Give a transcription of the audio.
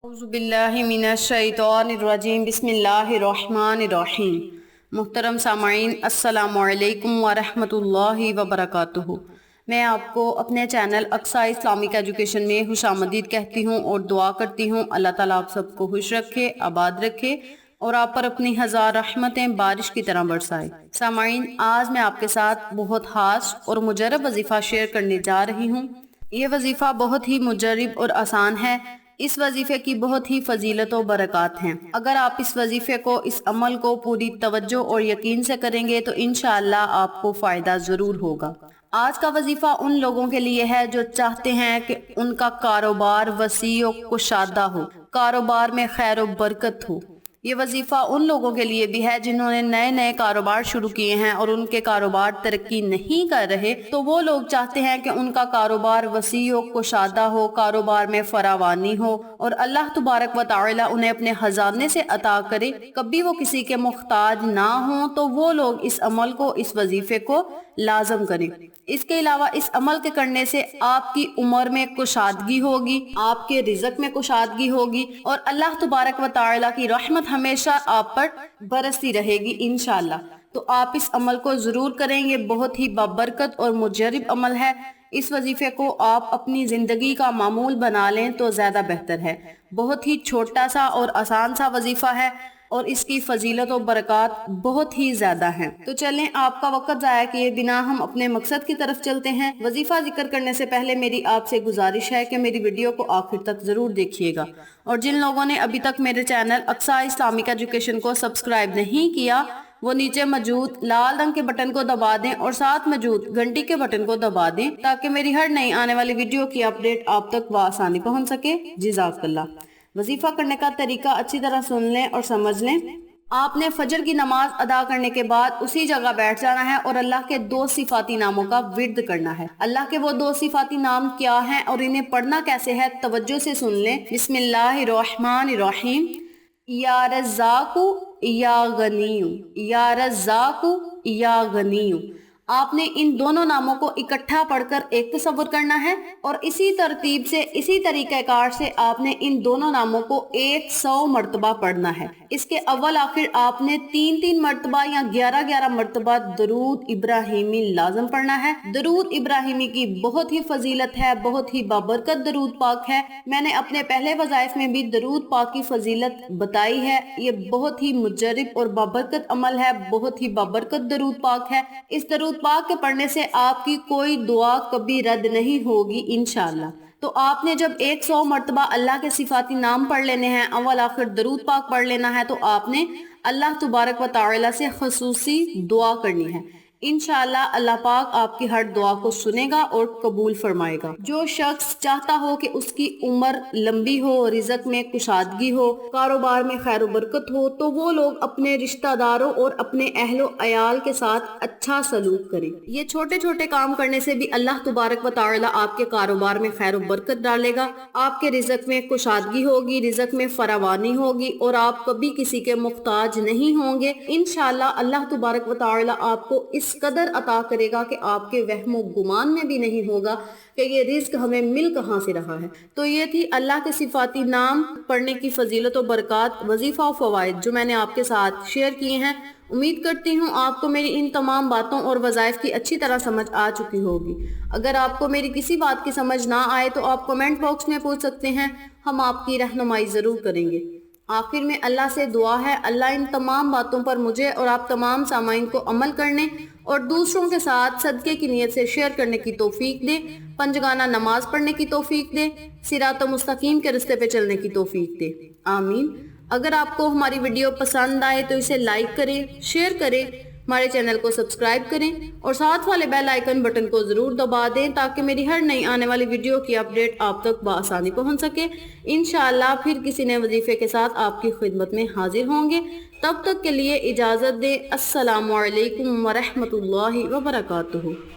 اعوذ باللہ من الشیطان الرجیم بسم اللہ الرحمن الرحیم۔ محترم سامعین، السلام علیکم ورحمۃ اللہ وبرکاتہ۔ میں آپ کو اپنے چینل اقصیٰ اسلامک ایجوکیشن میں خوش آمدید کہتی ہوں اور دعا کرتی ہوں اللہ تعالیٰ آپ سب کو خوش رکھے، آباد رکھے اور آپ پر اپنی ہزار رحمتیں بارش کی طرح برسائے۔ سامعین، آج میں آپ کے ساتھ بہت خاص اور مجرب وظیفہ شیئر کرنے جا رہی ہوں۔ یہ وظیفہ بہت ہی مجرب اور آسان ہے۔ اس وظیفے کی بہت ہی فضیلت و برکات ہیں۔ اگر آپ اس وظیفے کو، اس عمل کو پوری توجہ اور یقین سے کریں گے تو انشاءاللہ آپ کو فائدہ ضرور ہوگا۔ آج کا وظیفہ ان لوگوں کے لیے ہے جو چاہتے ہیں کہ ان کا کاروبار وسیع و کشادہ ہو، کاروبار میں خیر و برکت ہو۔ یہ وظیفہ ان لوگوں کے لیے بھی ہے جنہوں نے نئے کاروبار شروع کیے ہیں اور ان کے کاروبار ترقی نہیں کر رہے، تو وہ لوگ چاہتے ہیں کہ ان کا کاروبار وسیع و کشادہ ہو، کاروبار میں فراوانی ہو اور اللہ تبارک و تعالی انہیں اپنے خزانے سے عطا کرے، کبھی وہ کسی کے محتاج نہ ہوں، تو وہ لوگ اس عمل کو، اس وظیفے کو لازم کریں۔ اس کے علاوہ اس عمل کے کرنے سے آپ کی عمر میں کشادگی ہوگی، آپ کے رزق میں کشادگی ہوگی اور اللہ تبارک و تعالی کی رحمت ہمیشہ آپ پر برستی رہے گی انشاءاللہ۔ تو آپ اس عمل کو ضرور کریں، یہ بہت ہی بابرکت اور مجرب عمل ہے۔ اس وظیفے کو آپ اپنی زندگی کا معمول بنا لیں تو زیادہ بہتر ہے۔ بہت ہی چھوٹا سا اور آسان سا وظیفہ ہے اور اس کی فضیلت و برکات بہت ہی زیادہ ہیں۔ تو چلیں، آپ کا وقت ضائع کیے بنا ہم اپنے مقصد کی طرف چلتے ہیں۔ وظیفہ ذکر کرنے سے پہلے میری آپ سے گزارش ہے کہ میری ویڈیو کو آخر تک ضرور دیکھیے گا، اور جن لوگوں نے ابھی تک میرے چینل اقصیٰ اسلامک ایجوکیشن کو سبسکرائب نہیں کیا، وہ نیچے موجود لال رنگ کے بٹن کو دبا دیں اور ساتھ موجود گھنٹی کے بٹن کو دبا دیں تاکہ میری ہر نئی آنے والی ویڈیو کی اپڈیٹ آپ تک بآسانی پہنچ سکے۔ جزاک اللہ۔ وظیفہ کرنے کا طریقہ اچھی طرح سن لیں اور سمجھ لیں۔ آپ نے فجر کی نماز ادا کرنے کے بعد اسی جگہ بیٹھ جانا ہے اور اللہ کے 2 صفاتی ناموں کا ورد کرنا ہے۔ اللہ کے وہ 2 صفاتی نام کیا ہیں اور انہیں پڑھنا کیسے ہے، توجہ سے سن لیں۔ بسم اللہ الرحمن الرحیم۔ یا رزاق یا غنی، یا رزاق یا غنی۔ آپ نے ان دونوں ناموں کو اکٹھا پڑھ کر ایک تصور کرنا ہے اور اسی ترتیب سے، اسی طریقہ کار سے آپ نے ان دونوں ناموں کو 100 مرتبہ پڑھنا ہے۔ اس کے اول آخر آپ نے 3 مرتبہ یا 11 مرتبہ درود ابراہیمی لازم پڑھنا ہے۔ درود ابراہیمی کی بہت ہی فضیلت ہے، بہت ہی بابرکت درود پاک ہے۔ میں نے اپنے پہلے وظائف میں بھی درود پاک کی فضیلت بتائی ہے۔ یہ بہت ہی مجرب اور بابرکت عمل ہے، بہت ہی بابرکت درود پاک ہے۔ اس درود پاک کے پڑھنے سے آپ کی کوئی دعا کبھی رد نہیں ہوگی انشاءاللہ۔ تو آپ نے جب 100 مرتبہ اللہ کے صفاتی نام پڑھ لینے ہیں، اول آخر درود پاک پڑھ لینا ہے، تو آپ نے اللہ تبارک و تعالی سے خصوصی دعا کرنی ہے۔ انشاءاللہ اللہ پاک آپ کی ہر دعا کو سنے گا اور قبول فرمائے گا۔ جو شخص چاہتا ہو کہ اس کی عمر لمبی ہو، رزق میں کشادگی ہو، کاروبار میں خیر و برکت ہو، تو وہ لوگ اپنے رشتہ داروں اور اپنے اہل و عیال کے ساتھ اچھا سلوک کریں۔ یہ چھوٹے چھوٹے کام کرنے سے بھی اللہ تبارک و تعالی آپ کے کاروبار میں خیر و برکت ڈالے گا، آپ کے رزق میں کشادگی ہوگی، رزق میں فراوانی ہوگی اور آپ کبھی کسی کے محتاج نہیں ہوں گے۔ انشاءاللہ اللہ تبارک و تعالی آپ کو اس قدر عطا کرے گا کہ آپ کے وہم و گمان میں بھی نہیں ہوگا کہ یہ رزق ہمیں مل کہاں سے رہا ہے۔ تو یہ تھی اللہ کے صفاتی نام پڑھنے کی فضیلت و برکات، وظیفہ و فوائد جو میں نے آپ کے ساتھ شیئر کیے ہیں۔ امید کرتی ہوں آپ کو میری ان تمام باتوں اور وظائف کی اچھی طرح سمجھ آ چکی ہوگی۔ اگر آپ کو میری کسی بات کی سمجھ نہ آئے تو آپ کمنٹ باکس میں پوچھ سکتے ہیں، ہم آپ کی رہنمائی ضرور کریں گے۔ آخر میں اللہ سے دعا ہے، اللہ ان تمام باتوں پر مجھے اور آپ تمام سامعین کو عمل کرنے اور دوسروں کے ساتھ صدقے کی نیت سے شیئر کرنے کی توفیق دے، پنجگانہ نماز پڑھنے کی توفیق دے، صراط مستقیم کے رستے پہ چلنے کی توفیق دے، آمین۔ اگر آپ کو ہماری ویڈیو پسند آئے تو اسے لائک کریں، شیئر کریں، ہمارے چینل کو سبسکرائب کریں اور ساتھ والے بیل آئیکن بٹن کو ضرور دبا دیں تاکہ میری ہر نئی آنے والی ویڈیو کی اپڈیٹ آپ تک بآسانی پہنچ سکے۔ انشاءاللہ پھر کسی نئے وظیفے کے ساتھ آپ کی خدمت میں حاضر ہوں گے۔ تب تک کے لیے اجازت دیں۔ السلام علیکم ورحمۃ اللہ وبرکاتہ۔